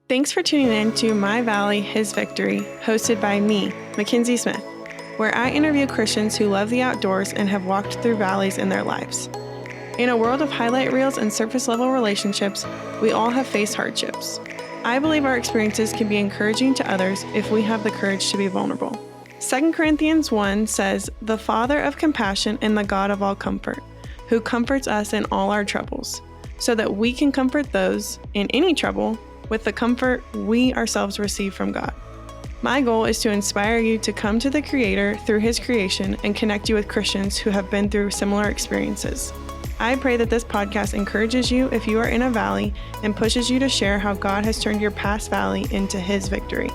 Thanks for tuning in to My Valley, His Victory, hosted by me, Mackenzie Smith, where I interview Christians who love the outdoors and have walked through valleys in their lives. In a world of highlight reels and surface-level relationships, we all have faced hardships. I believe our experiences can be encouraging to others if we have the courage to be vulnerable. 2 Corinthians 1 says, "The Father of compassion and the God of all comfort, who comforts us in all our troubles, so that we can comfort those in any trouble with the comfort we ourselves receive from God." My goal is to inspire you to come to the Creator through His creation and connect you with Christians who have been through similar experiences. I pray that this podcast encourages you if you are in a valley and pushes you to share how God has turned your past valley into His victory.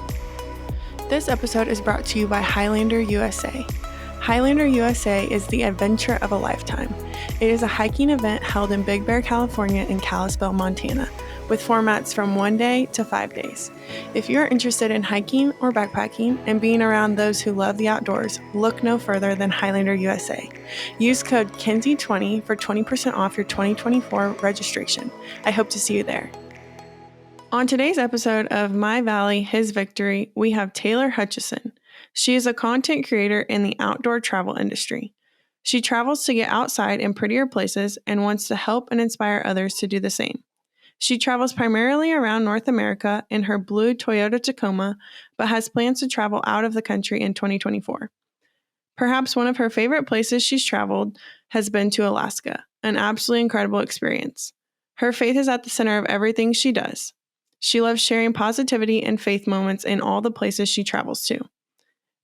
This episode is brought to you by Highlander USA. Highlander USA is the adventure of a lifetime. It is a hiking event held in Big Bear, California and Kalispell, Montana, with formats from 1 day to 5 days. If you are interested in hiking or backpacking and being around those who love the outdoors, look no further than Highlander USA. Use code KENZIE20 for 20% off your 2024 registration. I hope to see you there. On today's episode of My Valley, His Victory, we have Taylor Hutcheson. She is a content creator in the outdoor travel industry. She travels to get outside in prettier places and wants to help and inspire others to do the same. She travels primarily around North America in her blue Toyota Tacoma, but has plans to travel out of the country in 2024. Perhaps one of her favorite places she's traveled has been to Alaska, an absolutely incredible experience. Her faith is at the center of everything she does. She loves sharing positivity and faith moments in all the places she travels to.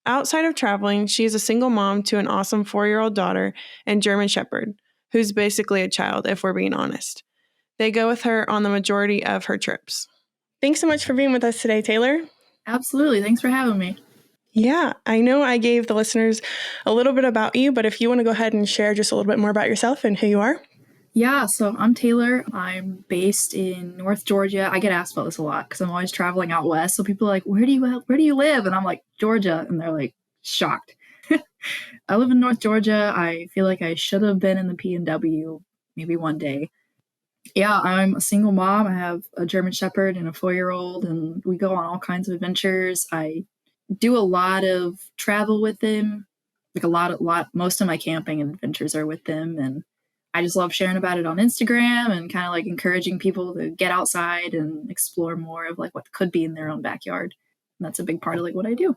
Outside of traveling, she is a single mom to an awesome 4-year-old daughter and German Shepherd, who's basically a child, if we're being honest. They go with her on the majority of her trips. Thanks so much for being with us today, Taylor. Absolutely. Thanks for having me. Yeah, I know I gave the listeners a little bit about you, but if you want to go ahead and share just a little bit more about yourself and who you are. Yeah, so I'm Taylor. I'm based in North Georgia. I get asked about this a lot because I'm always traveling out west. So people are like, where do you live? And I'm like, Georgia. And they're like, shocked. I live in North Georgia. I feel like I should have been in the PNW maybe one day. Yeah, I'm a single mom. I have a German Shepherd and a 4-year-old, and we go on all kinds of adventures. I do a lot of travel with him, like most of my camping adventures are with them, and I just love sharing about it on Instagram and kind of like encouraging people to get outside and explore more of like what could be in their own backyard. And that's a big part of like what I do.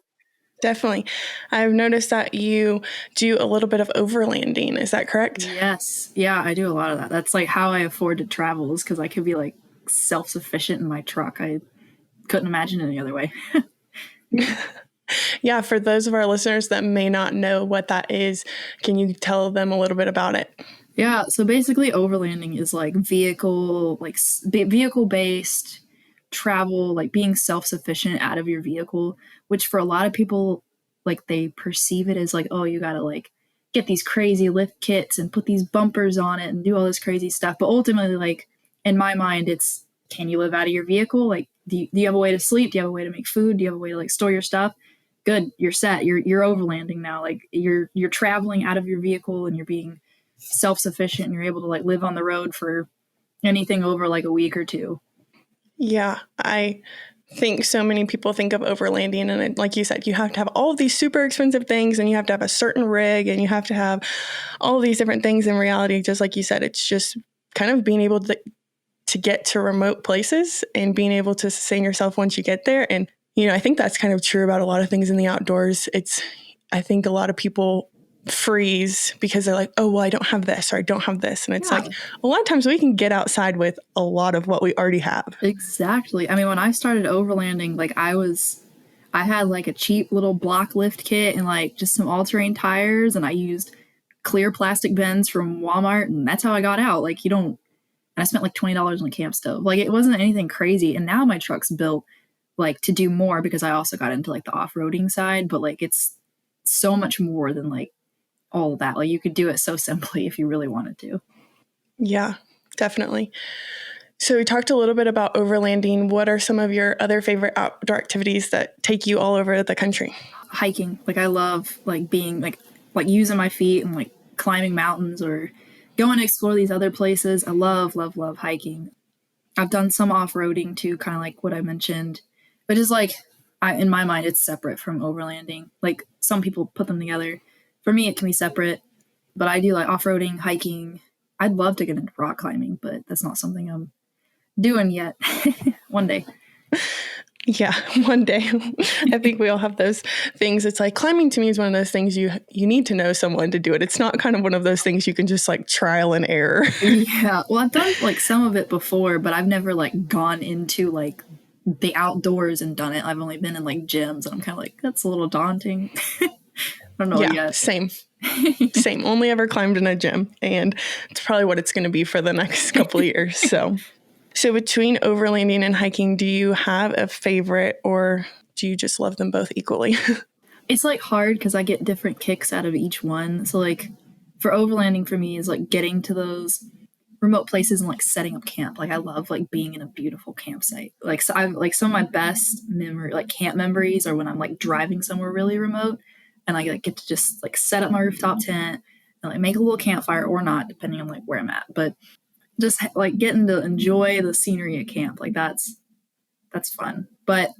Definitely. I've noticed that you do a little bit of overlanding. Is that correct? Yes. Yeah, I do a lot of that. That's like how I afford to travel, is because I could be like self-sufficient in my truck. I couldn't imagine it any other way. Yeah, for those of our listeners that may not know what that is, can you tell them a little bit about it? Yeah, so basically overlanding is like vehicle-based travel, like being self-sufficient out of your vehicle, which for a lot of people, like they perceive it as like, oh, you gotta like get these crazy lift kits and put these bumpers on it and do all this crazy stuff. But ultimately, like in my mind, it's, can you live out of your vehicle? Like, do you have a way to sleep? Do you have a way to make food? Do you have a way to like store your stuff? Good, you're set. You're overlanding now. Like you're traveling out of your vehicle and you're being self-sufficient and you're able to like live on the road for anything over like a week or two. Yeah, I think so many people think of overlanding, and like you said, you have to have all of these super expensive things and you have to have a certain rig and you have to have all of these different things. In reality, just like you said, it's just kind of being able to get to remote places and being able to sustain yourself once you get there. And, you know, I think that's kind of true about a lot of things in the outdoors. I think a lot of people freeze because they're like, oh, well, I don't have this or I don't have this. And it's like a lot of times we can get outside with a lot of what we already have. Exactly. I mean, when I started overlanding, like I had like a cheap little block lift kit and like just some all-terrain tires, and I used clear plastic bins from Walmart, and that's how I got out. Like and I spent like $20 on a camp stove. Like it wasn't anything crazy. And now my truck's built like to do more because I also got into like the off-roading side, but like it's so much more than like all of that. Like you could do it so simply if you really wanted to. Yeah, definitely. So we talked a little bit about overlanding. What are some of your other favorite outdoor activities that take you all over the country? Hiking. Like I love like being like using my feet and like climbing mountains or going to explore these other places. I love hiking. I've done some off-roading too, kind of like what I mentioned, but just like in my mind, it's separate from overlanding. Like some people put them together. For me, it can be separate, but I do like off-roading, hiking. I'd love to get into rock climbing, but that's not something I'm doing yet. One day. Yeah, one day. I think we all have those things. It's like climbing to me is one of those things you need to know someone to do it. It's not kind of one of those things you can just like trial and error. Yeah. Well, I've done like some of it before, but I've never like gone into like the outdoors and done it. I've only been in like gyms, and I'm kind of like, that's a little daunting. I don't know Yeah, yet. same. Same. Only ever climbed in a gym, and it's probably what it's going to be for the next couple of years. So between overlanding and hiking, do you have a favorite, or do you just love them both equally? It's like hard because I get different kicks out of each one. So like for overlanding for me is like getting to those remote places and like setting up camp. Like I love like being in a beautiful campsite. Like so I like some of my best memory like camp memories are when I'm like driving somewhere really remote and I like, get to just like set up my rooftop tent and like make a little campfire or not depending on like where I'm at. But just like getting to enjoy the scenery at camp, like that's fun. But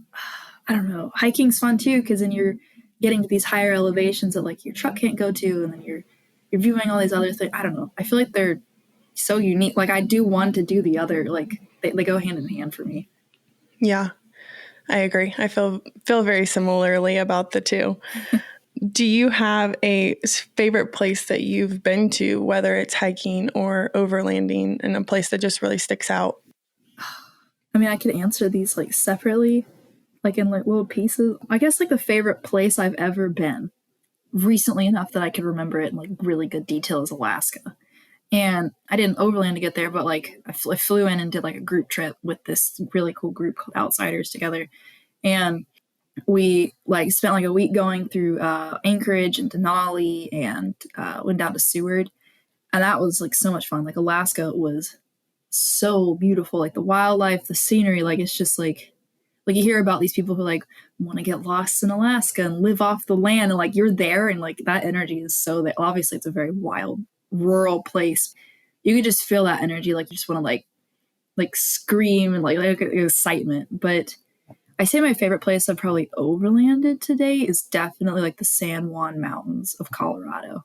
I don't know, hiking's fun too because then you're getting to these higher elevations that like your truck can't go to, and then you're viewing all these other things. I don't know, I feel like they're so unique. Like I do one to do the other. Like they go hand in hand for me. Yeah, I agree. I feel very similarly about the two. Do you have a favorite place that you've been to, whether it's hiking or overlanding, and a place that just really sticks out? I mean, I could answer these like separately, like in like little pieces. I guess like the favorite place I've ever been recently enough that I could remember it in like really good detail is Alaska. And I didn't overland to get there, but like I flew in and did like a group trip with this really cool group called Outsiders together. And we like spent like a week going through Anchorage and Denali and went down to Seward. And that was like so much fun. Like Alaska was so beautiful. Like the wildlife, the scenery, like it's just like you hear about these people who like want to get lost in Alaska and live off the land, and like you're there and like that energy is so that obviously it's a very wild rural place. You can just feel that energy, like you just want to like scream and like excitement. But I say my favorite place I've probably overlanded today is definitely like the San Juan Mountains of Colorado.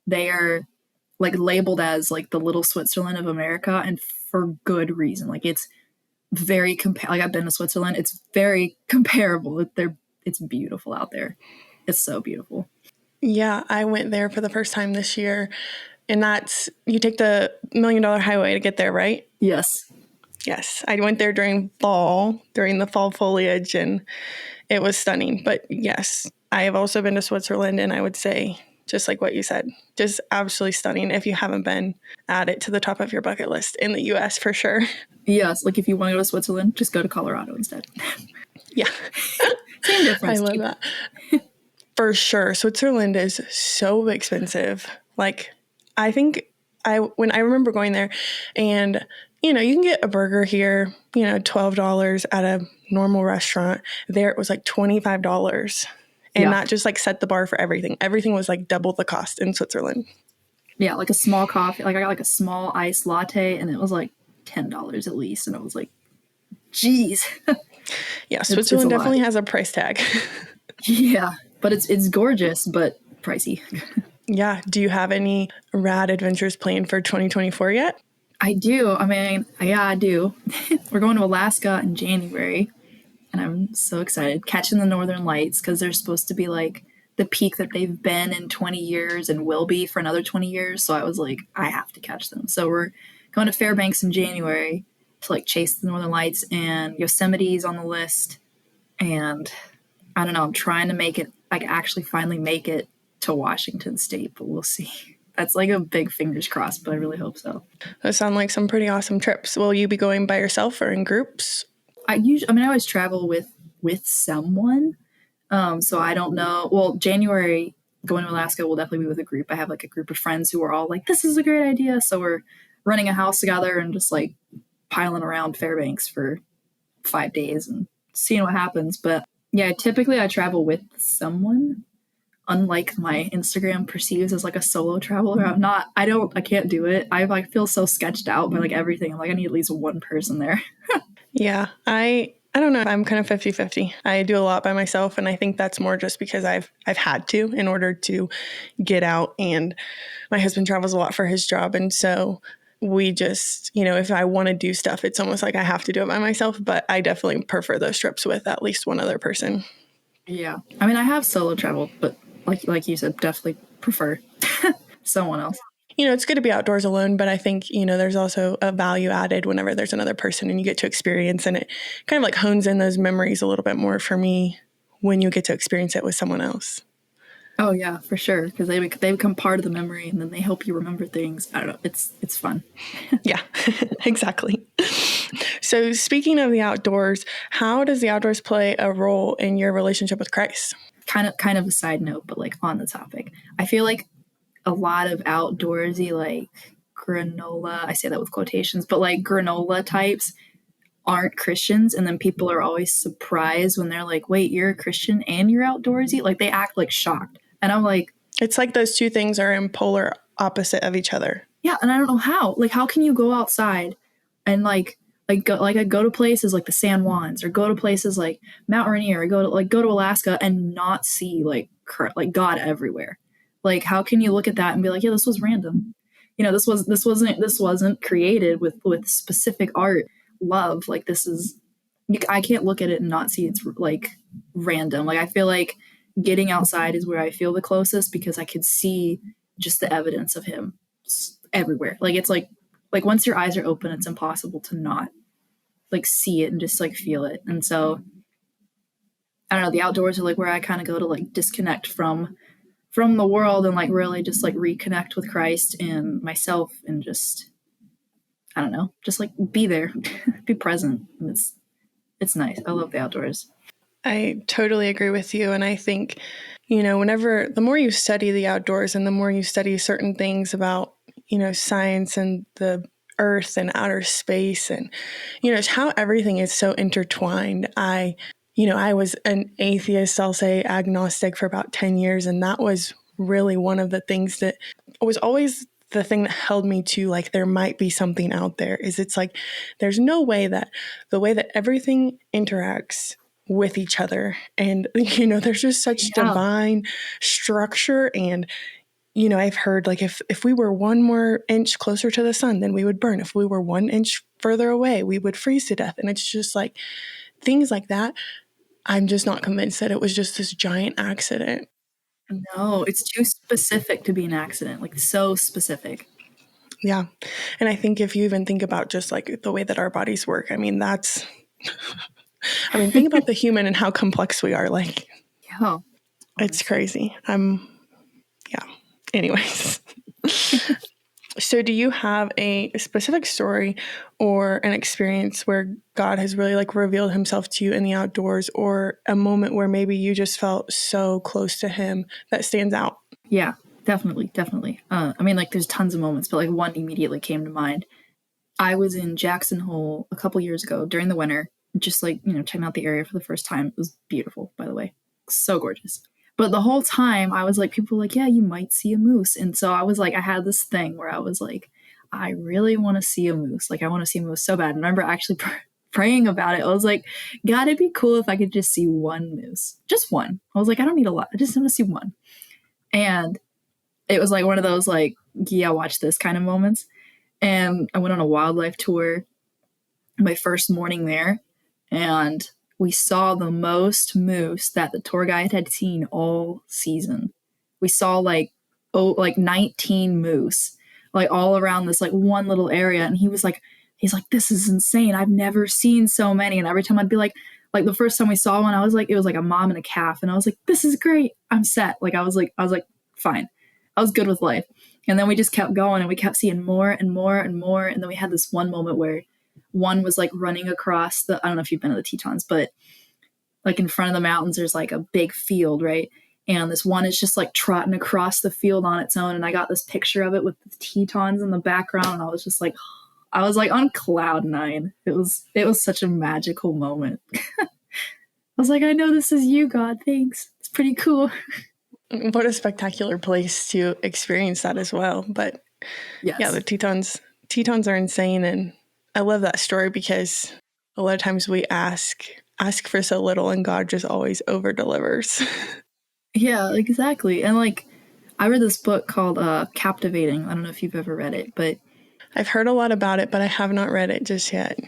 They are like labeled as like the little Switzerland of America, and for good reason. Like it's very like I've been to Switzerland. It's very comparable. It's beautiful out there. It's so beautiful. Yeah, I went there for the first time this year, and that's you take the $1 Million Highway to get there, right? Yes. Yes, I went there during the fall foliage, and it was stunning. But yes, I have also been to Switzerland, and I would say, just like what you said, just absolutely stunning. If you haven't been, add it to the top of your bucket list in the US for sure. Yes. Like if you want to go to Switzerland, just go to Colorado instead. Yeah. Same difference. I love that. For sure. Switzerland is so expensive. Like, I think when I remember going there, and you can get a burger here, $12 at a normal restaurant. There it was like $25. And not just like set the bar for everything. Everything was like double the cost in Switzerland. Yeah, like a small coffee. Like I got like a small iced latte, and it was like $10 at least, and I was like, geez. Yeah, Switzerland definitely has a price tag. Yeah, but it's gorgeous, but pricey. Yeah. Do you have any rad adventures planned for 2024 yet? I do. I mean, yeah, I do. We're going to Alaska in January, and I'm so excited. Catching the Northern Lights because they're supposed to be like the peak that they've been in 20 years and will be for another 20 years. So I was like, I have to catch them. So we're going to Fairbanks in January to like chase the Northern Lights, and Yosemite's on the list. And I don't know, I'm trying to make it, like actually finally make it to Washington State, but we'll see. That's like a big fingers crossed, but I really hope so. Those sound like some pretty awesome trips. Will you be going by yourself or in groups? I always travel with someone. So I don't know. Well, January going to Alaska will definitely be with a group. I have like a group of friends who are all like, this is a great idea. So we're running a house together and just like piling around Fairbanks for 5 days and seeing what happens. But yeah, typically I travel with someone. unlike my Instagram perceives as like a solo traveler. I can't do it. I like feel so sketched out by like everything. I'm like, I need at least one person there. Yeah, I don't know. I'm kind of 50-50. I do a lot by myself, and I think that's more just because I've had to in order to get out, and my husband travels a lot for his job, and so we just, if I want to do stuff, it's almost like I have to do it by myself, but I definitely prefer those trips with at least one other person. Yeah. I mean, I have solo traveled, but like you said, definitely prefer someone else. It's good to be outdoors alone, but I think, there's also a value added whenever there's another person and you get to experience, and it kind of like hones in those memories a little bit more for me when you get to experience it with someone else. Oh yeah, for sure, because they become part of the memory, and then they help you remember things. I don't know. It's fun. Yeah, exactly. So speaking of the outdoors, how does the outdoors play a role in your relationship with Christ? Kind of a side note, but like on the topic, I feel like a lot of outdoorsy like granola. I say that with quotations, but like granola types aren't Christians, and then people are always surprised when they're like, "Wait, you're a Christian and you're outdoorsy?" Like they act like shocked, and I'm like, It's like those two things are in polar opposite of each other. yeah, and I don't know how. Like, how can you go outside and I go to places like the San Juans, or go to places like Mount Rainier, or go to Alaska and not see like God everywhere? Like, how can you look at that and be like, yeah, this was random? This wasn't created with specific art love. Like this is, I can't look at it and not see it's like random. Like I feel like getting outside is where I feel the closest, because I could see just the evidence of him everywhere. Like it's like once your eyes are open, it's impossible to not like see it and just like feel it. And so I don't know, the outdoors are like where I kind of go to like disconnect from the world and like really just like reconnect with Christ and myself, and just I don't know, just like be there, be present. And it's nice. I love the outdoors. I totally agree with you. And I think, whenever the more you study the outdoors and the more you study certain things about, science and the earth and outer space and, how everything is so intertwined. I was an atheist, I'll say agnostic for about 10 years. And that was really one of the things that was always the thing that held me to like, there might be something out there. Is it's like, there's no way that the way that everything interacts with each other, and there's just such divine structure. And I've heard like if we were 1 more inch closer to the sun, then we would burn. If we were 1 inch further away, we would freeze to death. And it's just like things like that. I'm just not convinced that it was just this giant accident. No, it's too specific to be an accident, like so specific. Yeah. And I think if you even think about just like the way that our bodies work, think about the human and how complex we are. Like, Yeah. it's crazy. Yeah. Anyways. So do you have a specific story or an experience where God has really like revealed himself to you in the outdoors, or a moment where maybe you just felt so close to him that stands out? Yeah, definitely, definitely. I mean, like, there's tons of moments, but like one immediately came to mind. I was in Jackson Hole a couple years ago during the winter, just like, checking out the area for the first time. It was beautiful, by the way. So gorgeous. But the whole time I was like, people were like, yeah, you might see a moose. And so I was like, I had this thing where I was like, I really want to see a moose. Like, I want to see a moose so bad. And I remember actually praying about it. I was like, God, it'd be cool if I could just see one moose. Just one. I was like, I don't need a lot. I just want to see one. And it was like one of those like, yeah, watch this kind of moments. And I went on a wildlife tour my first morning there, and we saw the most moose that the tour guide had seen all season. We saw like 19 moose, like all around this like one little area. And he's like, this is insane. I've never seen so many. And every time I'd be like the first time we saw one, I was like, it was like a mom and a calf. And I was like, this is great. I'm set. Like I was like, fine. I was good with life. And then we just kept going, and we kept seeing more and more and more. And then we had this one moment where one was like running across I don't know if you've been to the Tetons, but like in front of the mountains, there's like a big field, right? And this one is just like trotting across the field on its own. And I got this picture of it with the Tetons in the background. And I was just like, I was like on cloud nine. It was such a magical moment. I was like, I know this is you, God. Thanks. It's pretty cool. What a spectacular place to experience that as well. But yeah, Yes. the Tetons are insane, and I love that story because a lot of times we ask for so little, and God just always over delivers. Yeah, exactly. And like I read this book called Captivating. I don't know if you've ever read it, but I've heard a lot about it, but I have not read it just yet.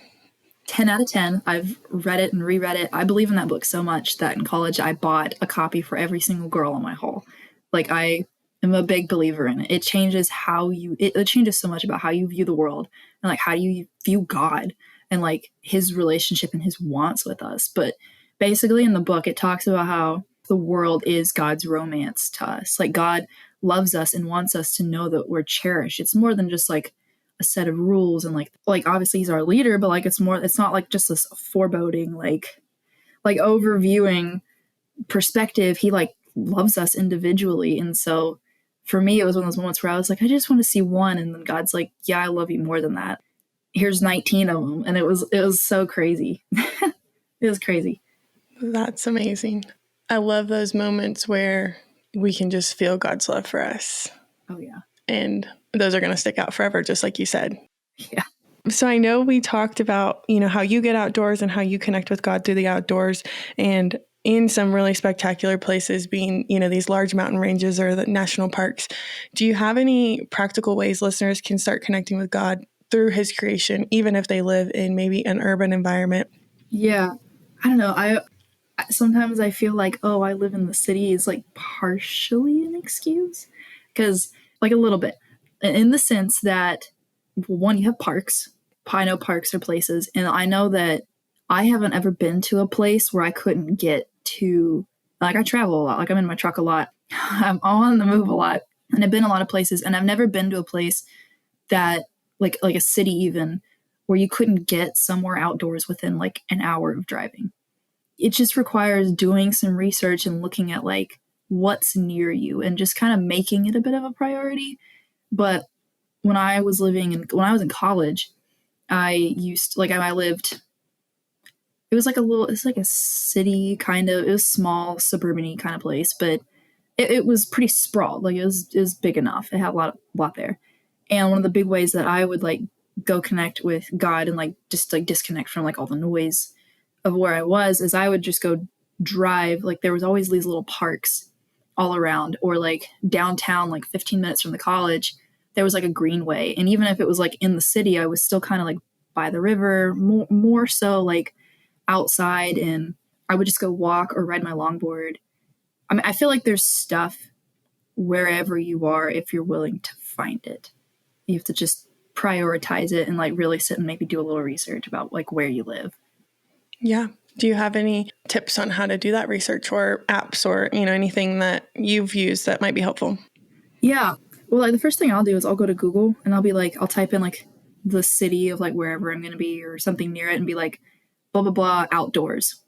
10 out of 10. I've read it and reread it. I believe in that book so much that in college I bought a copy for every single girl in my hall. Like I am a big believer in it. It changes how it changes so much about how you view the world and like how you view God and like his relationship and his wants with us. But basically in the book it talks about how the world is God's romance to us. Like God loves us and wants us to know that we're cherished. It's more than just like a set of rules and like obviously he's our leader, but like it's not like just this foreboding like overviewing perspective. He like loves us individually. And so for me it was one of those moments where I was like, I just want to see one, and then God's like, yeah, I love you more than that. Here's 19 of them. And it was so crazy. It was crazy. That's amazing. I love those moments where we can just feel God's love for us. Oh yeah. And those are going to stick out forever, just like you said. Yeah. So I know we talked about, how you get outdoors and how you connect with God through the outdoors, and in some really spectacular places being, these large mountain ranges or the national parks. Do you have any practical ways listeners can start connecting with God through his creation, even if they live in maybe an urban environment? Yeah. I don't know. Sometimes I feel like, oh, I live in the city is like partially an excuse, because like a little bit, in the sense that, well, one, you have parks. I know parks are places, and I know that I haven't ever been to a place where I couldn't get to. Like I travel a lot, like I'm in my truck a lot, I'm on the move a lot, and I've been a lot of places, and I've never been to a place that like a city even where you couldn't get somewhere outdoors within like an hour of driving. It just requires doing some research and looking at like what's near you and just kind of making it a bit of a priority. But when I was in college, I used like I lived. It was like it's like a city kind of. It was small, suburban kind of place, but it was pretty sprawled. Like it was big enough. It had a lot there. And one of the big ways that I would like go connect with God and like just like disconnect from like all the noise of where I was is I would just go drive. Like there was always these little parks all around, or like downtown, like 15 minutes from the college, there was like a greenway. And even if it was like in the city, I was still kind of like by the river, more so like outside. And I would just go walk or ride my longboard. I mean, I feel like there's stuff wherever you are if you're willing to find it. You have to just prioritize it and like really sit and maybe do a little research about like where you live. Yeah. Do you have any tips on how to do that research, or apps, or, anything that you've used that might be helpful? Yeah. Well, like the first thing I'll do is I'll go to Google and I'll be like, I'll type in like the city of like wherever I'm going to be or something near it and be like, blah, blah, blah, outdoors.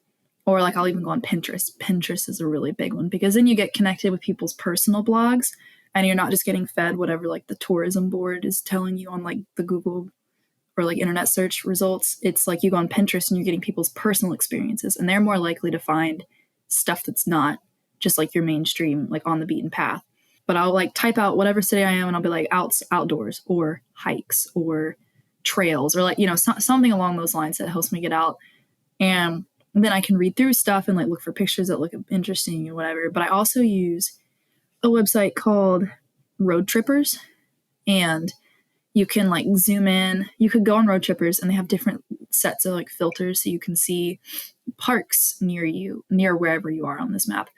Or like I'll even go on Pinterest. Pinterest is a really big one because then you get connected with people's personal blogs and you're not just getting fed whatever like the tourism board is telling you on like the Google or like internet search results. It's like you go on Pinterest and you're getting people's personal experiences, and they're more likely to find stuff that's not just like your mainstream, like on the beaten path. But I'll like type out whatever city I am and I'll be like outdoors or hikes or trails or like, something along those lines that helps me get out. And then I can read through stuff and like look for pictures that look interesting and whatever. But I also use a website called Road Trippers, and you can like zoom in. You could go on Road Trippers and they have different sets of like filters so you can see parks near you, near wherever you are on this map,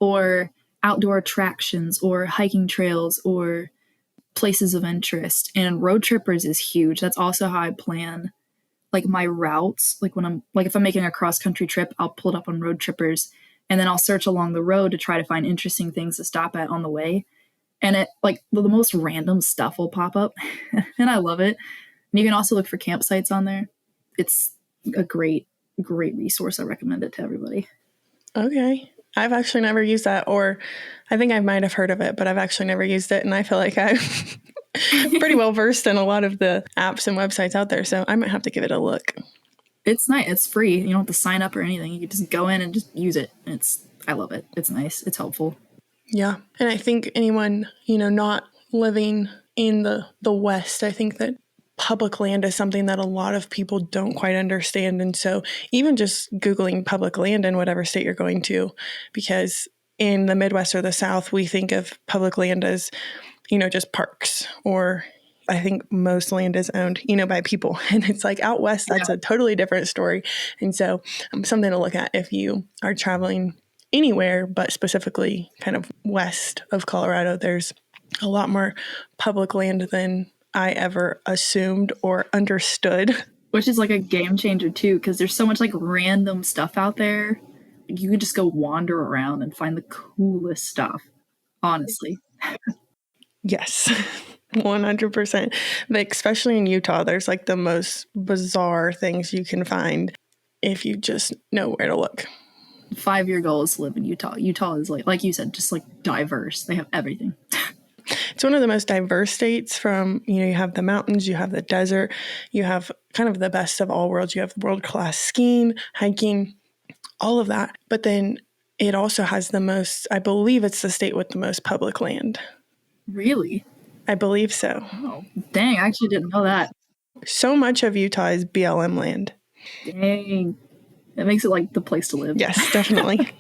or outdoor attractions or hiking trails or places of interest. And Road Trippers is huge. That's also how I plan like my routes. Like when I'm like if I'm making a cross country trip, I'll pull it up on Road Trippers and then I'll search along the road to try to find interesting things to stop at on the way. And it like the most random stuff will pop up and I love it. And you can also look for campsites on there. It's a great resource. I recommend it to everybody. Okay. I've actually never used that, or I think I might have heard of it, but I've actually never used it. And I feel like I'm pretty well versed in a lot of the apps and websites out there. So I might have to give it a look. It's nice. It's free. You don't have to sign up or anything. You can just go in and just use it. I love it. It's nice. It's helpful. Yeah. And I think anyone, not living in the West, I think that public land is something that a lot of people don't quite understand. And so even just Googling public land in whatever state you're going to, because in the Midwest or the South, we think of public land as, just parks, or I think most land is owned, by people. And it's like out West, that's a totally different story. And so something to look at if you are traveling anywhere, but specifically kind of west of Colorado, there's a lot more public land than I ever assumed or understood. Which is like a game changer too, because there's so much like random stuff out there. Like, you could just go wander around and find the coolest stuff, honestly. Yes, 100%. Like, especially in Utah, there's like the most bizarre things you can find if you just know where to look. 5-year goal is to live in Utah. Utah is like you said, just like diverse. They have everything. It's one of the most diverse states. From, you have the mountains, you have the desert, you have kind of the best of all worlds. You have world-class skiing, hiking, all of that. But then it also has the most, I believe it's the state with the most public land. Really? I believe so. Oh, dang, I actually didn't know that. So much of Utah is BLM land. Dang. That makes it like the place to live. Yes, definitely.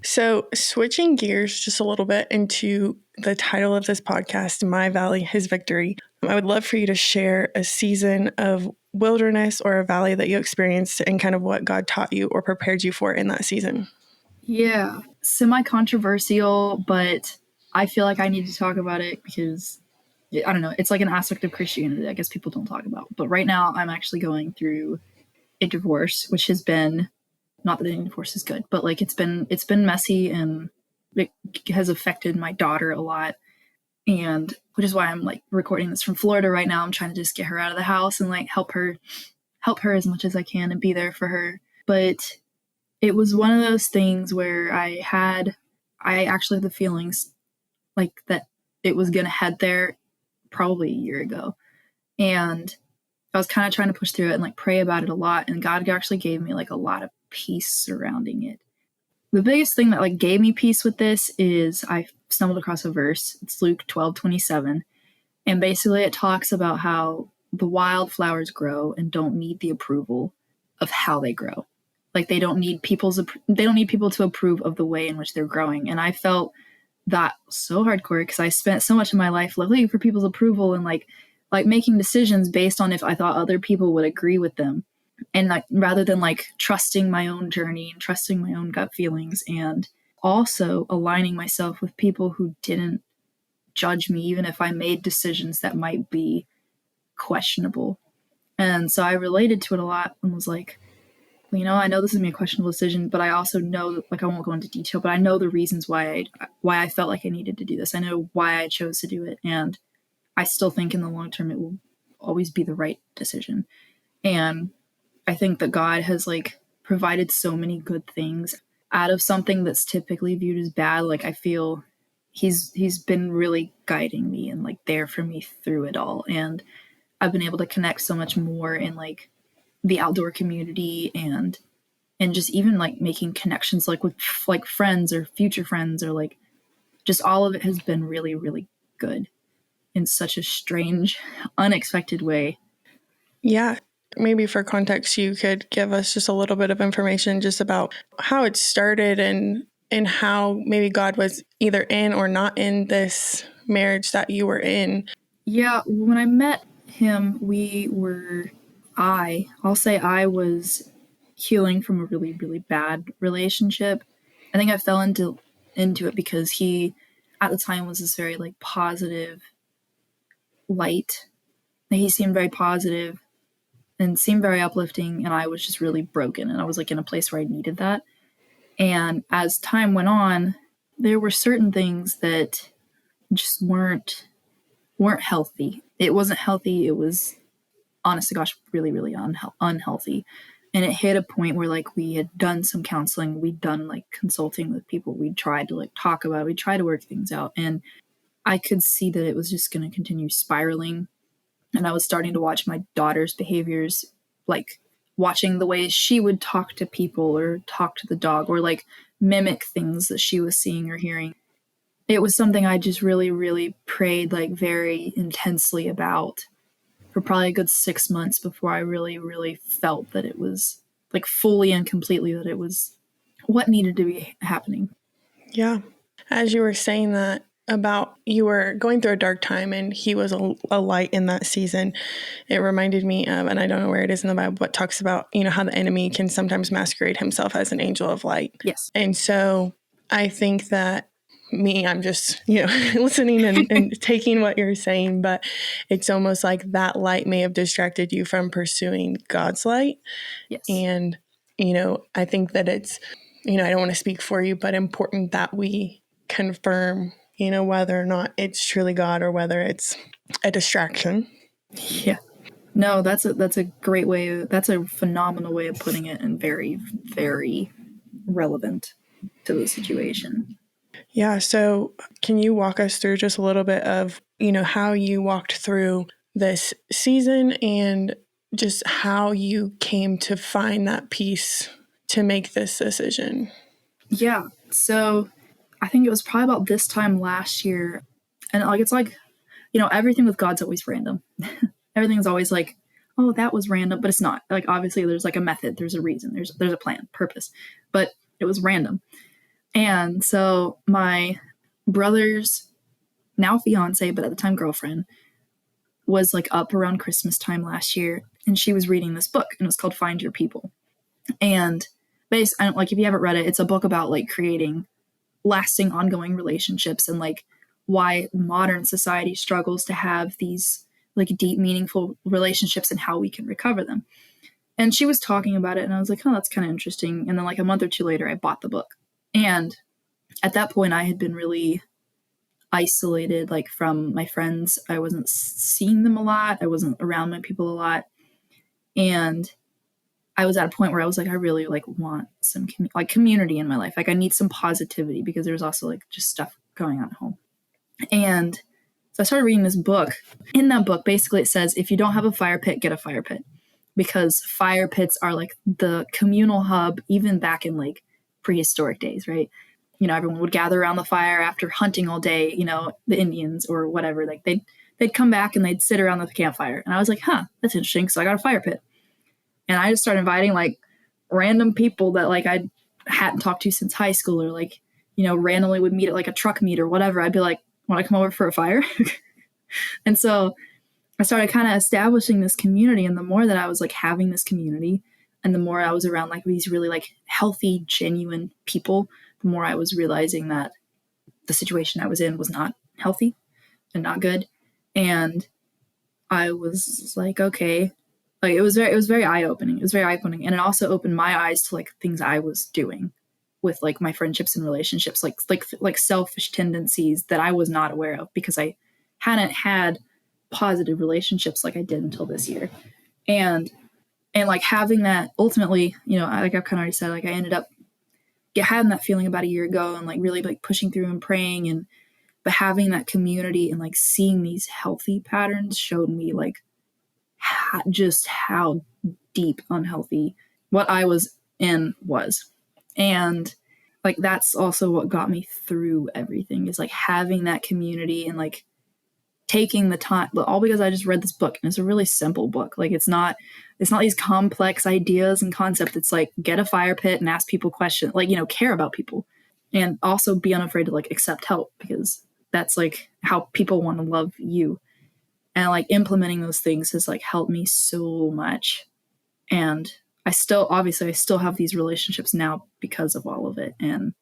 So switching gears just a little bit into the title of this podcast, My Valley, His Victory, I would love for you to share a season of wilderness or a valley that you experienced and kind of what God taught you or prepared you for in that season. Yeah, semi-controversial, but I feel like I need to talk about it because, I don't know, it's like an aspect of Christianity I guess people don't talk about. But right now I'm actually going through a divorce, which has been, not that any divorce is good, but like it's been messy, and it has affected my daughter a lot. And which is why I'm like recording this from Florida right now. I'm trying to just get her out of the house and like help her as much as I can and be there for her. But it was one of those things where I actually had the feelings like that it was going to head there probably a year ago. And I was kind of trying to push through it and like pray about it a lot. And God actually gave me like a lot of peace surrounding it. The biggest thing that like gave me peace with this is I stumbled across a verse. It's Luke 12:27. And basically it talks about how the wildflowers grow and don't need the approval of how they grow. Like they don't need people to approve of the way in which they're growing. And I felt that so hardcore because I spent so much of my life looking for people's approval and like making decisions based on if I thought other people would agree with them. And like rather than like trusting my own journey and trusting my own gut feelings, and also aligning myself with people who didn't judge me even if I made decisions that might be questionable. And so I related to it a lot and was like, well, I know this is gonna be a questionable decision, but I also know that, like, I won't go into detail, but I know the reasons why I felt like I needed to do this. I know why I chose to do it, and I still think in the long term it will always be the right decision. And I think that God has like provided so many good things out of something that's typically viewed as bad. Like I feel he's been really guiding me and like there for me through it all. And I've been able to connect so much more in like the outdoor community and just even like making connections like with like friends or future friends, or like just all of it has been really, really good in such a strange, unexpected way. Yeah. Maybe for context, you could give us just a little bit of information just about how it started and how maybe God was either in or not in this marriage that you were in. Yeah, when I met him, I'll say I was healing from a really, really bad relationship. I think I fell into it because he, at the time, was this very like positive light. He seemed very positive and seemed very uplifting, and I was just really broken, and I was like in a place where I needed that. And as time went on, there were certain things that just weren't healthy. It wasn't healthy. It was, honest to gosh, really, really unhealthy. And it hit a point where like we had done some counseling, we'd done like consulting with people, we tried to like talk about it, we tried to work things out, and I could see that it was just going to continue spiraling. And I was starting to watch my daughter's behaviors, like watching the ways she would talk to people or talk to the dog or like mimic things that she was seeing or hearing. it was something I just really, really prayed like very intensely about for probably a good 6 months before I really, really felt that it was like fully and completely that it was what needed to be happening. Yeah. As you were saying that about you were going through a dark time and he was a light in that season, it reminded me of, and I don't know where it is in the Bible, but talks about, how the enemy can sometimes masquerade himself as an angel of light. Yes. And so I think that I'm just, listening and taking what you're saying, but it's almost like that light may have distracted you from pursuing God's light. Yes. And, I think that it's, I don't want to speak for you, but important that we confirm, whether or not it's truly God or whether it's a distraction. Yeah. No, that's a great way. That's a phenomenal way of putting it, and very, very relevant to the situation. Yeah. So can you walk us through just a little bit of, how you walked through this season and just how you came to find that peace to make this decision? Yeah. So I think it was probably about this time last year. And like, it's like, everything with God's always random. Everything's always like, oh, that was random, but it's not. Like, obviously, there's like a method, there's a reason, there's a plan, purpose, but it was random. And so my brother's now fiance, but at the time girlfriend, was like up around Christmas time last year, and she was reading this book, and it was called Find Your People. And I don't, like, if you haven't read it, it's a book about like creating lasting, ongoing relationships, and like why modern society struggles to have these like deep, meaningful relationships and how we can recover them. And she was talking about it, and I was like, oh, that's kind of interesting. And then like a month or two later, I bought the book. And at that point, I had been really isolated, like from my friends. I wasn't seeing them a lot. I wasn't around my people a lot. And I was at a point where I was like, I really like want some community in my life. Like I need some positivity because there's also like just stuff going on at home. And so I started reading this book. In that book, basically it says, if you don't have a fire pit, get a fire pit, because fire pits are like the communal hub, even back in like prehistoric days, right? Everyone would gather around the fire after hunting all day, the Indians or whatever, like they'd come back and they'd sit around the campfire. And I was like, huh, that's interesting. So I got a fire pit. And I just started inviting like random people that like I hadn't talked to since high school, or like, randomly would meet at like a truck meet or whatever. I'd be like, want to come over for a fire? And so I started kind of establishing this community. And the more that I was like having this community, and the more I was around like these really like healthy, genuine people, the more I was realizing that the situation I was in was not healthy and not good. And I was like, okay, like it was very eye-opening. It was very eye-opening. And it also opened my eyes to like things I was doing with like my friendships and relationships, like selfish tendencies that I was not aware of because I hadn't had positive relationships like I did until this year. And like having that ultimately, like I've kind of already said, like I ended up having that feeling about a year ago, and like really like pushing through and praying, but having that community and like seeing these healthy patterns showed me like just how deep unhealthy what I was in was. And like that's also what got me through everything, is like having that community and like taking the time, but all because I just read this book, and it's a really simple book. Like it's not these complex ideas and concepts. It's like get a fire pit and ask people questions, like, care about people, and also be unafraid to like accept help, because that's like how people want to love you. And like implementing those things has like helped me so much. And I still have these relationships now because of all of it. And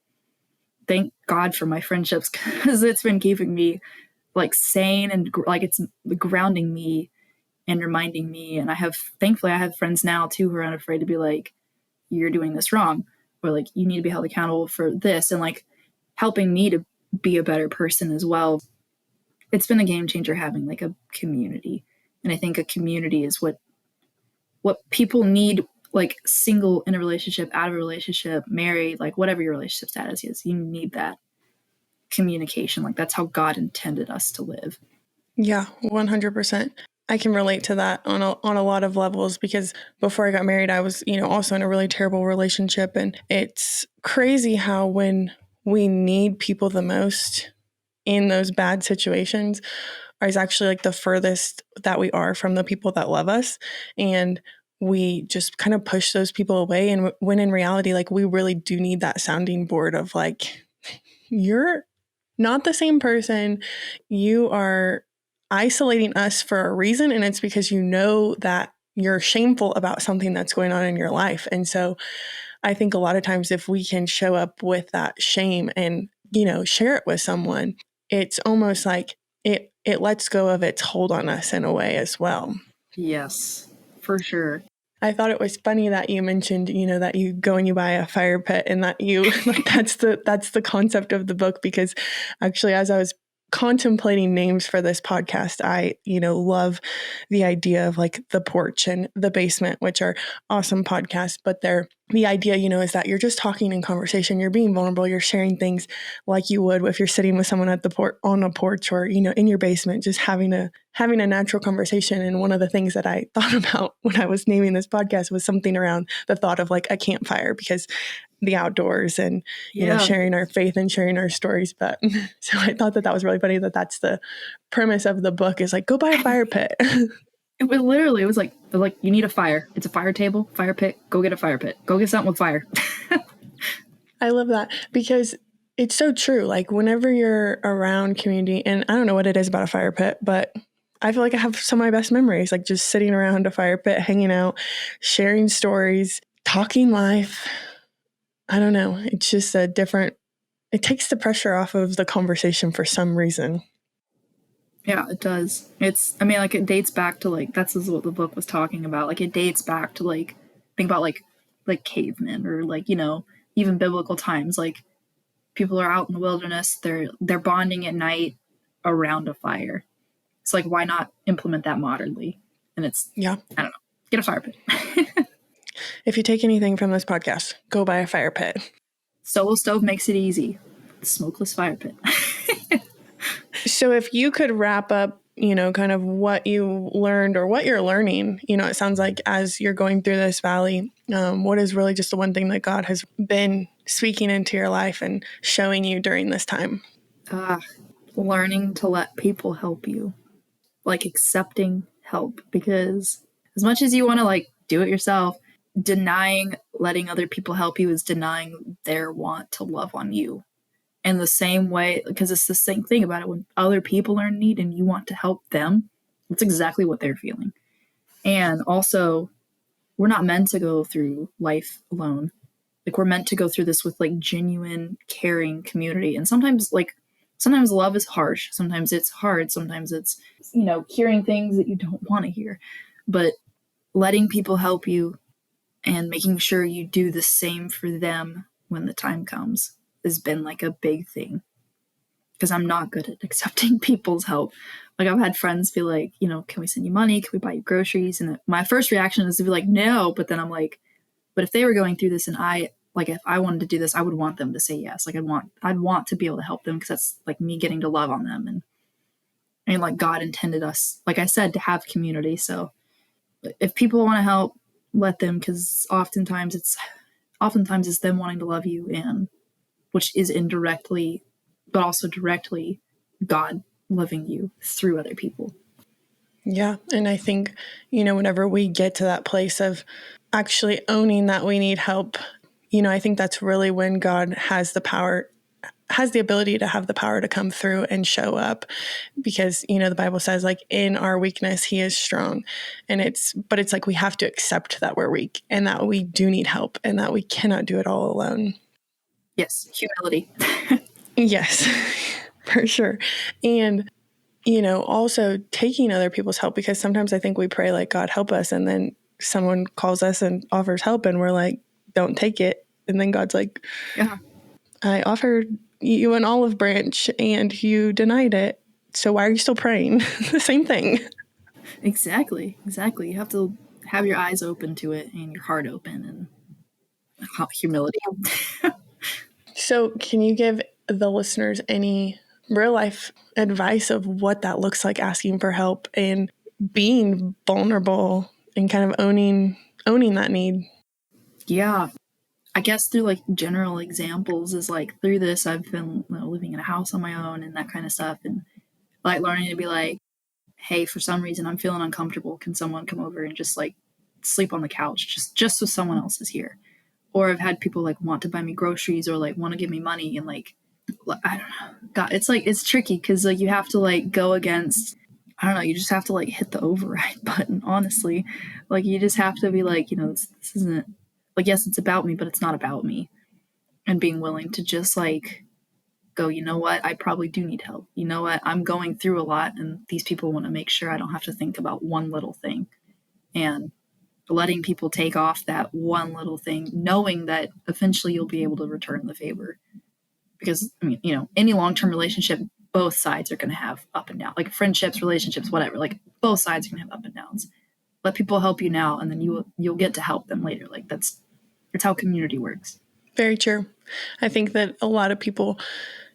thank God for my friendships, because it's been keeping me like sane, and like it's grounding me and reminding me. And thankfully I have friends now too who are unafraid to be like, you're doing this wrong, or like you need to be held accountable for this, and like helping me to be a better person as well. It's been a game changer having like a community. And I think a community is what people need, like single, in a relationship, out of a relationship, married, like whatever your relationship status is, you need that communication. Like that's how God intended us to live. Yeah, 100%. I can relate to that on a lot of levels, because before I got married, I was, also in a really terrible relationship. And it's crazy how when we need people the most, in those bad situations is actually like the furthest that we are from the people that love us. And we just kind of push those people away. And when in reality, like we really do need that sounding board of like, you're not the same person. You are isolating us for a reason. And it's because you know that you're shameful about something that's going on in your life. And so I think a lot of times if we can show up with that shame and, share it with someone, it's almost like it lets go of its hold on us in a way as well. Yes, for sure. I thought it was funny that you mentioned, that you go and you buy a fire pit and that you like that's the concept of the book, because actually as I was contemplating names for this podcast, I, love the idea of like the porch and the basement, which are awesome podcasts, but the idea, is that you're just talking in conversation, you're being vulnerable, you're sharing things like you would if you're sitting with someone at on a porch or, in your basement, just having a natural conversation. And one of the things that I thought about when I was naming this podcast was something around the thought of like a campfire, because the outdoors and, sharing our faith and sharing our stories. But so I thought that was really funny that that's the premise of the book, is like, go buy a fire pit. It was like, you need a fire. It's a fire table, fire pit. Go get a fire pit. Go get something with fire. I love that, because it's so true. Like whenever you're around community, and I don't know what it is about a fire pit, but I feel like I have some of my best memories, like just sitting around a fire pit, hanging out, sharing stories, talking life. I don't know. It's just it takes the pressure off of the conversation for some reason. Yeah, it does. It dates back to like, that's what the book was talking about. Like it dates back to like, think about like cavemen or like, even biblical times. Like people are out in the wilderness, they're bonding at night around a fire. It's like, why not implement that modernly? And it's, I don't know, get a fire pit. If you take anything from this podcast, go buy a fire pit. Solo stove makes it easy. Smokeless fire pit. So if you could wrap up, kind of what you learned or what you're learning, it sounds like as you're going through this valley, what is really just the one thing that God has been speaking into your life and showing you during this time? Learning to let people help you, like accepting help, because as much as you want to like do it yourself, denying letting other people help you is denying their want to love on you. And the same way, because it's the same thing about it, when other people are in need and you want to help them, that's exactly what they're feeling. And also, we're not meant to go through life alone. Like we're meant to go through this with like genuine, caring community. And sometimes love is harsh. Sometimes it's hard. Sometimes it's, hearing things that you don't want to hear. But letting people help you and making sure you do the same for them when the time comes has been like a big thing, because I'm not good at accepting people's help. Like I've had friends be like, can we send you money? Can we buy you groceries? And my first reaction is to be like, no. But then I'm like, but if they were going through this and if I wanted to do this, I would want them to say yes. Like I'd want to be able to help them, because that's like me getting to love on them. And like God intended us, like I said, to have community. So if people want to help, let them, because oftentimes it's them wanting to love you, and which is indirectly, but also directly, God loving you through other people. Yeah. And I think, whenever we get to that place of actually owning that we need help, I think that's really when God has the ability to have the power to come through and show up, because, the Bible says like in our weakness, he is strong. And it's like, we have to accept that we're weak and that we do need help and that we cannot do it all alone. Yes. Humility. Yes, for sure. And, also taking other people's help, because sometimes I think we pray like, God help us. And then someone calls us and offers help and we're like, don't take it. And then God's like, yeah, I offered you an olive branch and you denied it. So why are you still praying? The same thing. Exactly. You have to have your eyes open to it and your heart open, and humility. So can you give the listeners any real life advice of what that looks like, asking for help and being vulnerable and kind of owning that need? Yeah. I guess through like general examples is like through this I've been living in a house on my own and that kind of stuff, and like learning to be like, hey, for some reason I'm feeling uncomfortable. Can someone come over and just like sleep on the couch just so someone else is here? Or I've had people like want to buy me groceries or like want to give me money, and like I don't know. God, it's like it's tricky because like you have to like go against. I don't know. You just have to like hit the override button. Honestly, like you just have to be like, this isn't like, yes, it's about me, but it's not about me. And being willing to just like go, you know what? I probably do need help. You know what? I'm going through a lot, and these people want to make sure I don't have to think about one little thing. And letting people take off that one little thing, knowing that eventually you'll be able to return the favor. Because, I mean, any long term relationship, both sides are going to have up and down, like friendships, relationships, whatever. Like both sides are going to have up and downs. Let people help you now, and then you'll get to help them later. Like that's how community works. Very true. I think that a lot of people,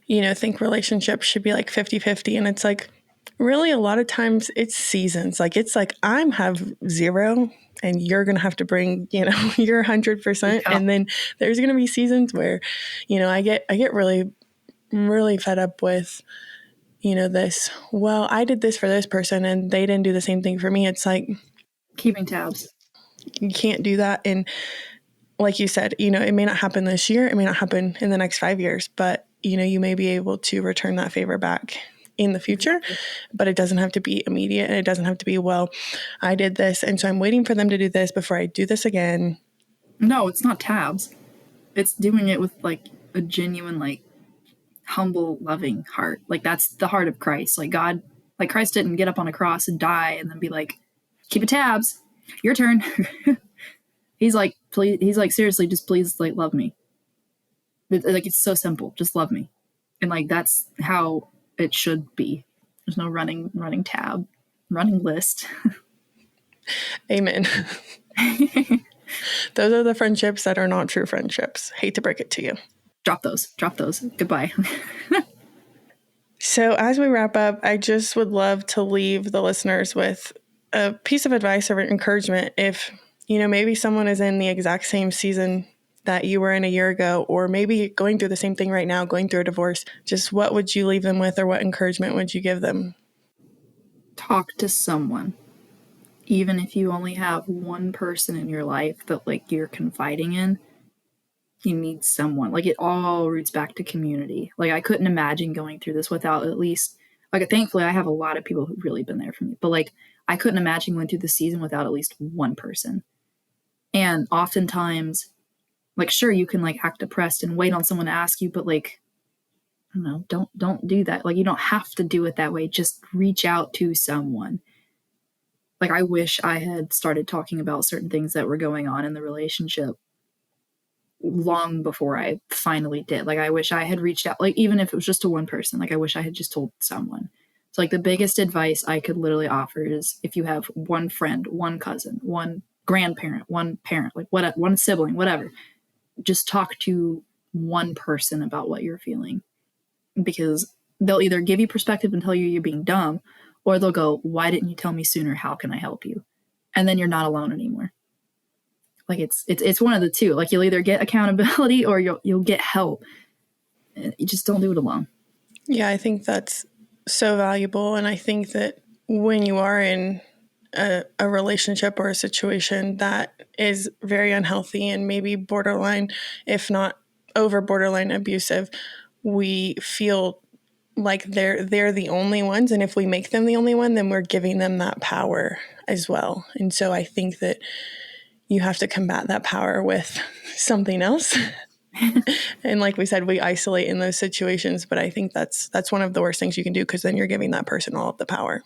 think relationships should be like 50-50. And it's like, really, a lot of times it's seasons. Like, it's like, I'm have 0 and you're going to have to bring, your 100%. Yeah. And then there's going to be seasons where, I get really, really fed up with, this, well, I did this for this person and they didn't do the same thing for me. It's like, Keeping tabs. you can't do that. And like you said, it may not happen this year. It may not happen in the next 5 years, but, you may be able to return that favor back in the future, but it doesn't have to be immediate. And it doesn't have to be, well, I did this, and so I'm waiting for them to do this before I do this again. No, it's not tabs. It's doing it with like a genuine, like humble, loving heart. Like that's the heart of Christ. Like God, like Christ didn't get up on a cross and die and then be like, keep it tabs, your turn. He's like, please, he's like, seriously, just please, like, love me. Like it's so simple, just love me, and like that's how it should be. There's no running tab, running list. Amen. Those are the friendships that are not true friendships. Hate to break it to you. Drop those. Goodbye. So as we wrap up, I just would love to leave the listeners with a piece of advice or encouragement. If, maybe someone is in the exact same season that you were in a year ago, or maybe going through the same thing right now, going through a divorce, just what would you leave them with, or what encouragement would you give them? Talk to someone. Even if you only have one person in your life that like you're confiding in, you need someone. Like it all roots back to community. Like I couldn't imagine going through this without at least, like, thankfully I have a lot of people who've really been there for me, but like I couldn't imagine going through the season without at least one person. And oftentimes, like, sure, you can like act depressed and wait on someone to ask you, but like, I don't know, don't do that. Like you don't have to do it that way. Just reach out to someone. Like I wish I had started talking about certain things that were going on in the relationship long before I finally did. Like I wish I had reached out, like even if it was just to one person, like I wish I had just told someone. So like the biggest advice I could literally offer is if you have one friend, one cousin, one grandparent, one parent, like what, one sibling, whatever, just talk to one person about what you're feeling, because they'll either give you perspective and tell you you're being dumb, or they'll go, why didn't you tell me sooner? How can I help you? And then you're not alone anymore. Like it's one of the two. Like you'll either get accountability or you'll get help. You just don't do it alone. Yeah, I think that's so valuable. And I think that when you are in a relationship or a situation that is very unhealthy and maybe borderline, if not over borderline abusive, we feel like they're the only ones. And if we make them the only one, then we're giving them that power as well. And so I think that you have to combat that power with something else. And like we said, we isolate in those situations, but I think that's one of the worst things you can do, because then you're giving that person all of the power.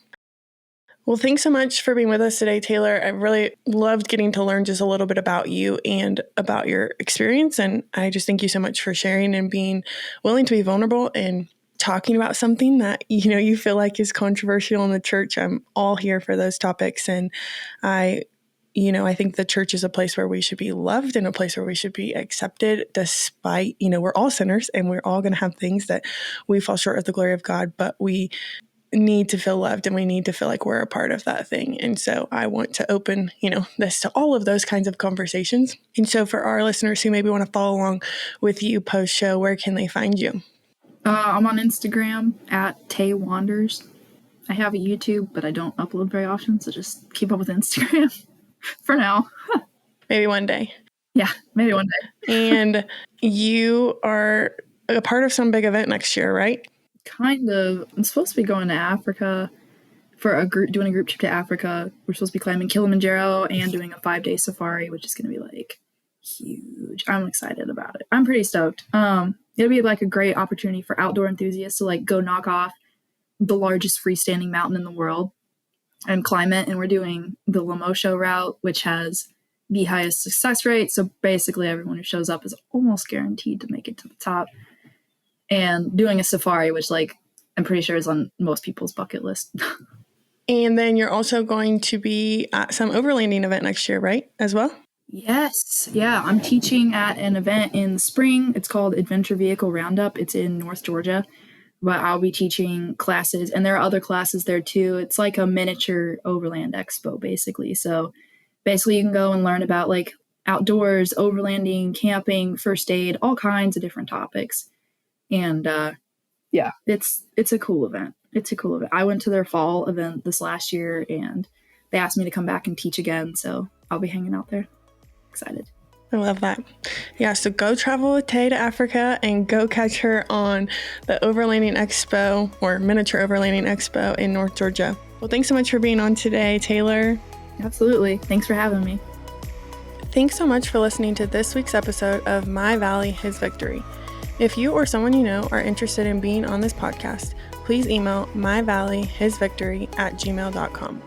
Well, thanks so much for being with us today, Taylor. I really loved getting to learn just a little bit about you and about your experience. And I just thank you so much for sharing and being willing to be vulnerable and talking about something that, you feel like is controversial in the church. I'm all here for those topics. And I think the church is a place where we should be loved and a place where we should be accepted despite, we're all sinners and we're all going to have things that we fall short of the glory of God, but we need to feel loved and we need to feel like we're a part of that thing. And so I want to open, this to all of those kinds of conversations. And so for our listeners who maybe want to follow along with you post-show, where can they find you? I'm on Instagram at Tay Wanders. I have a YouTube, but I don't upload very often, so just keep up with Instagram for now. Maybe one day. Yeah, maybe one day. And you are a part of some big event next year, right? Kind of. I'm supposed to be going to Africa for doing a group trip to Africa. We're supposed to be climbing Kilimanjaro and doing a 5-day safari, which is going to be like huge. I'm excited about it. I'm pretty stoked. It'll be like a great opportunity for outdoor enthusiasts to like go knock off the largest freestanding mountain in the world and climb it. And we're doing the Lemosho route, which has the highest success rate. So basically everyone who shows up is almost guaranteed to make it to the top. And doing a safari, which like I'm pretty sure is on most people's bucket list. And then you're also going to be at some overlanding event next year, right? As well? Yes. Yeah. I'm teaching at an event in the spring. It's called Adventure Vehicle Roundup. It's in North Georgia. But I'll be teaching classes, and there are other classes there too. It's like a miniature overland expo, basically. So basically you can go and learn about like outdoors, overlanding, camping, first aid, all kinds of different topics. And yeah, it's a cool event. It's a cool event. I went to their fall event this last year, and they asked me to come back and teach again. So I'll be hanging out there. Excited. I love that. Yeah, so go travel with Tay to Africa and go catch her on the Overlanding Expo or Miniature Overlanding Expo in North Georgia. Well, thanks so much for being on today, Taylor. Absolutely. Thanks for having me. Thanks so much for listening to this week's episode of My Valley, His Victory. If you or someone you know are interested in being on this podcast, please email myvalleyhisvictory@gmail.com.